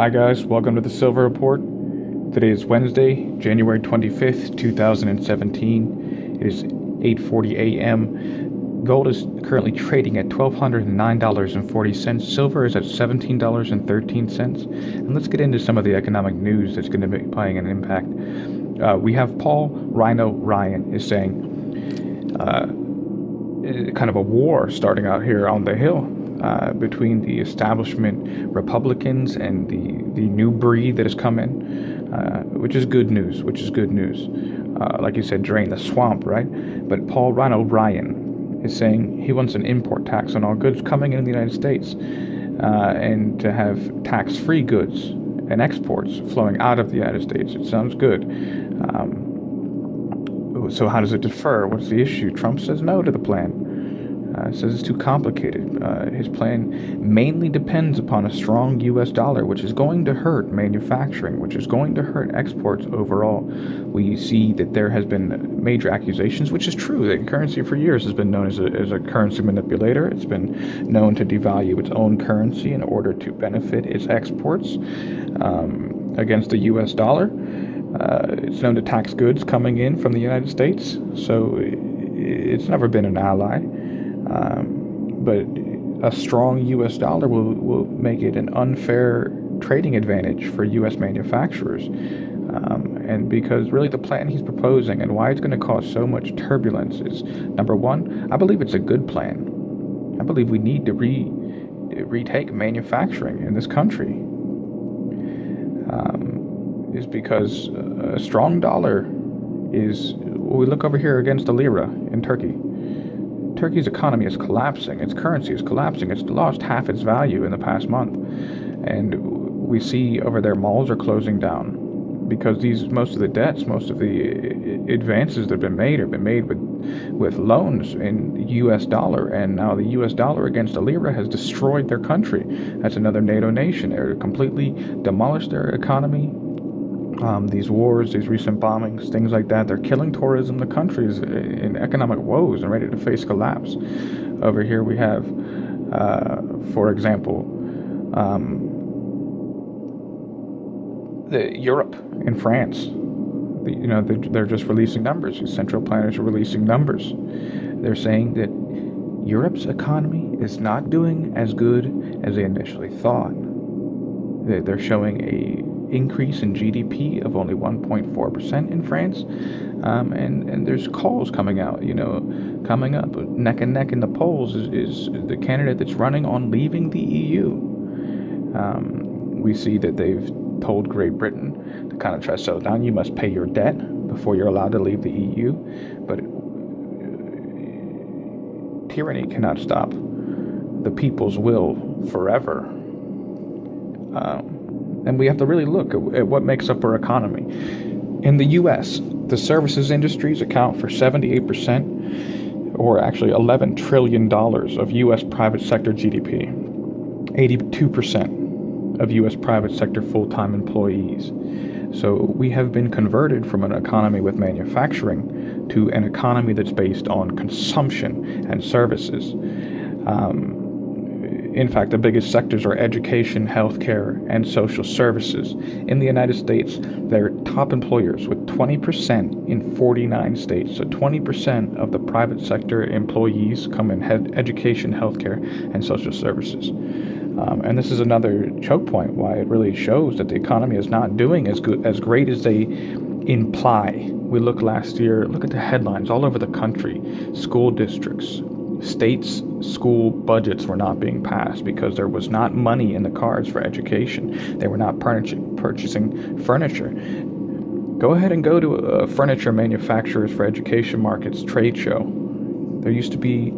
Hi guys, welcome to the Silver Report. Today is Wednesday, January 25th, 2017. It is 8:40 a.m. Gold is currently trading at $1,209.40. Silver is at $17.13. And let's get into some of the economic news that's going to be playing an impact. We have Paul Rhino Ryan is saying kind of a war starting out here on the Hill between the establishment Republicans and the new breed that has come in, which is good news. Like you said, drain the swamp, right? But Paul Rhino Ryan is saying he wants an import tax on all goods coming into the United States, and to have tax-free goods and exports flowing out of the United States. It sounds good. So how does it differ? What's the issue? Trump says no to the plan. Says it's too complicated. His plan mainly depends upon a strong U.S. dollar, which is going to hurt manufacturing, which is going to hurt exports overall. We see that there has been major accusations, which is true, that currency for years has been known as a currency manipulator. It's been known to devalue its own currency in order to benefit its exports against the U.S. dollar. It's known to tax goods coming in from the United States, so it's never been an ally. But a strong U.S. dollar will make it an unfair trading advantage for U.S. manufacturers. And because really the plan he's proposing and why it's going to cause so much turbulence is, number one, I believe it's a good plan. I believe we need to retake manufacturing in this country. Is because a strong dollar is, we look over here against the lira in Turkey. Turkey's economy is collapsing. Its currency is collapsing. It's lost half its value in the past month. And we see over there malls are closing down because most of the debts, most of the advances that have been made with loans in U.S. dollar. And now the U.S. dollar against the lira has destroyed their country. That's another NATO nation. They're completely demolished their economy. These wars, these recent bombings, things like that, they're killing tourism. The country is in economic woes and ready to face collapse. Over here we have, for example, Europe and France. They're just releasing numbers. These central planners are releasing numbers. They're saying that Europe's economy is not doing as good as they initially thought. They're showing a increase in GDP of only 1.4% in France, and there's calls coming out, coming up neck and neck in the polls is the candidate that's running on leaving the EU. We see that they've told Great Britain to kind of try to settle down. You must pay your debt before you're allowed to leave the EU, but tyranny cannot stop the people's will forever. And we have to really look at what makes up our economy. In the U.S., the services industries account for 78%, or actually $11 trillion of U.S. private sector GDP, 82% of U.S. private sector full-time employees. So we have been converted from an economy with manufacturing to an economy that's based on consumption and services. In fact, the biggest sectors are education, healthcare, and social services. In the United States, they're top employers with 20% in 49 states. So 20% of the private sector employees come in education, healthcare, and social services. And this is another choke point why it really shows that the economy is not doing as great as they imply. We look last year, look at the headlines all over the country. School districts, states' school budgets were not being passed because there was not money in the cards for education. They were not purchasing furniture. Go ahead and go to a furniture manufacturers for education markets trade show. There used to be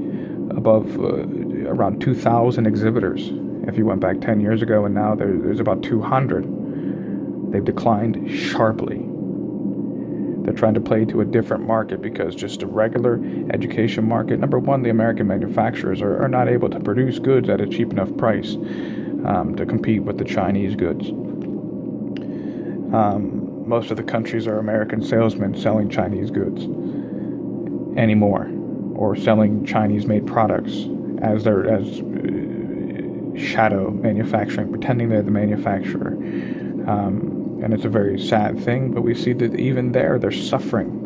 around 2,000 exhibitors if you went back 10 years ago, and now there's about 200. They've declined sharply. They're trying to play to a different market because just a regular education market, number one, the American manufacturers are not able to produce goods at a cheap enough price to compete with the Chinese goods. Most of the countries are American salesmen selling Chinese goods anymore, or selling Chinese-made products as shadow manufacturing, pretending they're the manufacturer. And it's a very sad thing, but we see that even there, they're suffering.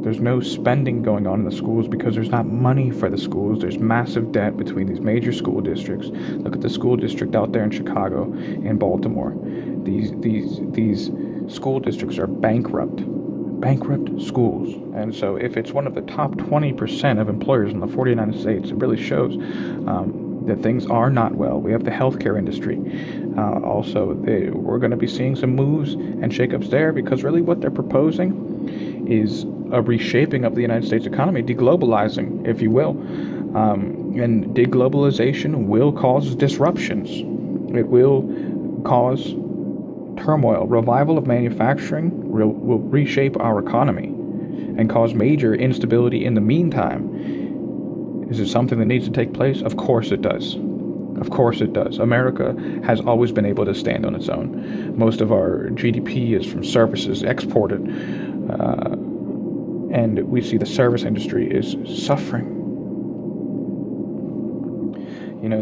There's no spending going on in the schools because there's not money for the schools. There's massive debt between these major school districts. Look at the school district out there in Chicago and Baltimore. These school districts are bankrupt schools. And so if it's one of the top 20% of employers in the 49 states, it really shows that things are not well. We have the healthcare industry. We're going to be seeing some moves and shakeups there, because really what they're proposing is a reshaping of the United States economy, deglobalizing, if you will. And deglobalization will cause disruptions. It will cause turmoil. Revival of manufacturing will reshape our economy and cause major instability in the meantime. Is it something that needs to take place? Of course it does. Of course it does. America has always been able to stand on its own. Most of our GDP is from services exported. And we see the service industry is suffering.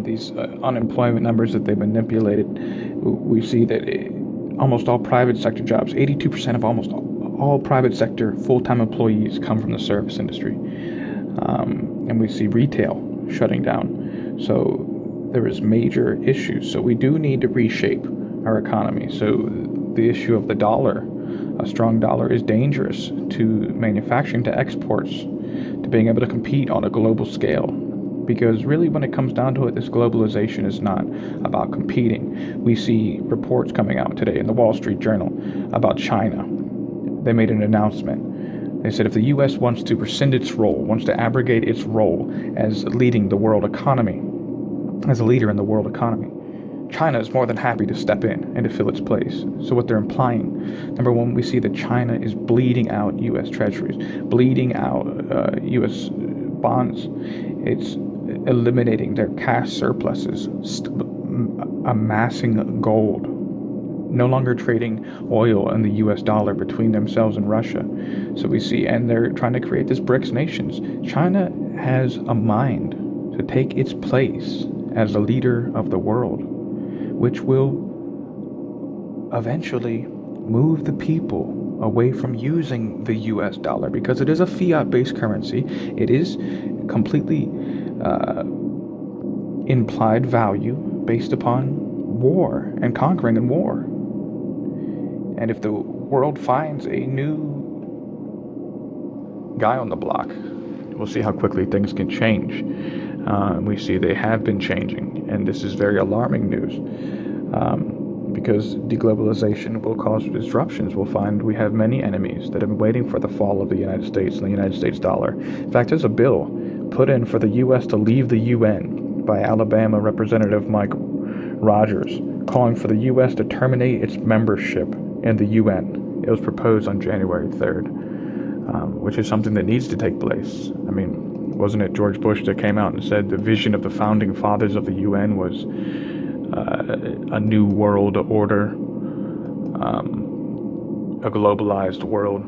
These unemployment numbers that they've manipulated, we see that almost all private sector jobs, 82% of almost all private sector full-time employees come from the service industry. And we see retail shutting down. So there is major issues. So we do need to reshape our economy. So the issue of the dollar, a strong dollar, is dangerous to manufacturing, to exports, to being able to compete on a global scale. Because really, when it comes down to it, this globalization is not about competing. We see reports coming out today in the Wall Street Journal about China. They made an announcement. They said if the U.S. wants to rescind its role, wants to abrogate its role as leading the world economy, as a leader in the world economy, China is more than happy to step in and to fill its place. So what they're implying, number one, we see that China is bleeding out U.S. treasuries, bleeding out U.S. bonds. It's eliminating their cash surpluses, amassing gold, no longer trading oil and the U.S. dollar between themselves and Russia. So we see, and they're trying to create this BRICS nations. China has a mind to take its place as the leader of the world, which will eventually move the people away from using the U.S. dollar, because it is a fiat-based currency. It is completely implied value based upon war and conquering in war. And if the world finds a new guy on the block, we'll see how quickly things can change. We see they have been changing, and this is very alarming news, because deglobalization will cause disruptions. We'll find we have many enemies that have been waiting for the fall of the United States and the United States dollar. In fact, there's a bill put in for the U.S. to leave the UN by Alabama Representative Mike Rogers, calling for the U.S. to terminate its membership in the UN. It was proposed on January 3rd, which is something that needs to take place. I mean, wasn't it George Bush that came out and said the vision of the founding fathers of the UN was a new world order, a globalized world?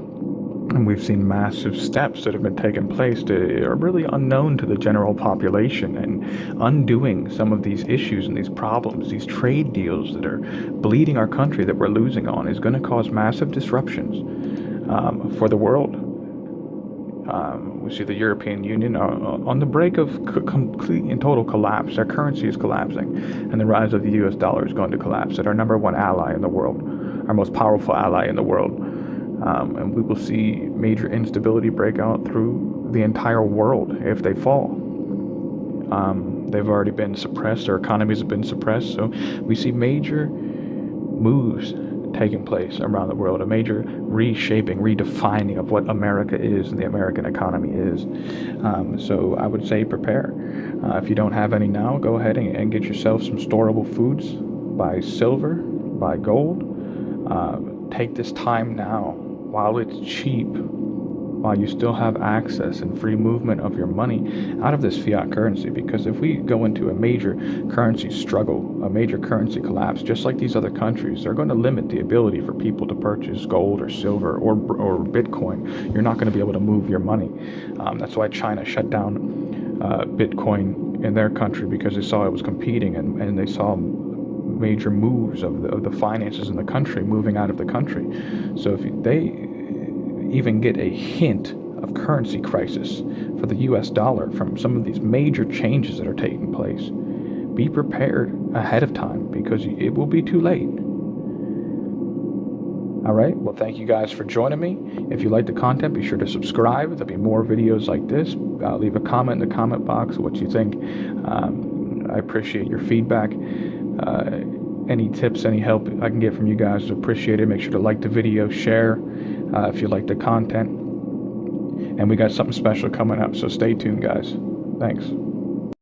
And we've seen massive steps that have been taking place that are really unknown to the general population, and undoing some of these issues and these problems, these trade deals that are bleeding our country that we're losing on, is going to cause massive disruptions for the world. We see the European Union on the brink of complete and total collapse. Their currency is collapsing, and the rise of the U.S. dollar is going to collapse. At our number one ally in the world, our most powerful ally in the world. And we will see major instability break out through the entire world if they fall. They've already been suppressed. Their economies have been suppressed. So we see major moves taking place around the world, a major reshaping, redefining of what America is and the American economy is. So I would say prepare. If you don't have any now, go ahead and get yourself some storable foods. Buy silver, buy gold. Take this time now, while it's cheap, while you still have access and free movement of your money, out of this fiat currency. Because if we go into a major currency struggle, a major currency collapse, just like these other countries, they're going to limit the ability for people to purchase gold or silver or Bitcoin. You're not going to be able to move your money. That's why China shut down Bitcoin in their country because they saw it was competing, and they saw major moves of the finances in the country moving out of the country. So if they even get a hint of currency crisis for the US dollar from some of these major changes that are taking place, be prepared ahead of time because it will be too late. All right, well, thank you guys for joining me. If you like the content, be sure to subscribe. There'll be more videos like this. Leave a comment in the comment box what you think. I appreciate your feedback. Any tips, any help I can get from you guys is appreciated. Make sure to like the video, share if you like the content. And we got something special coming up, so stay tuned, guys. Thanks.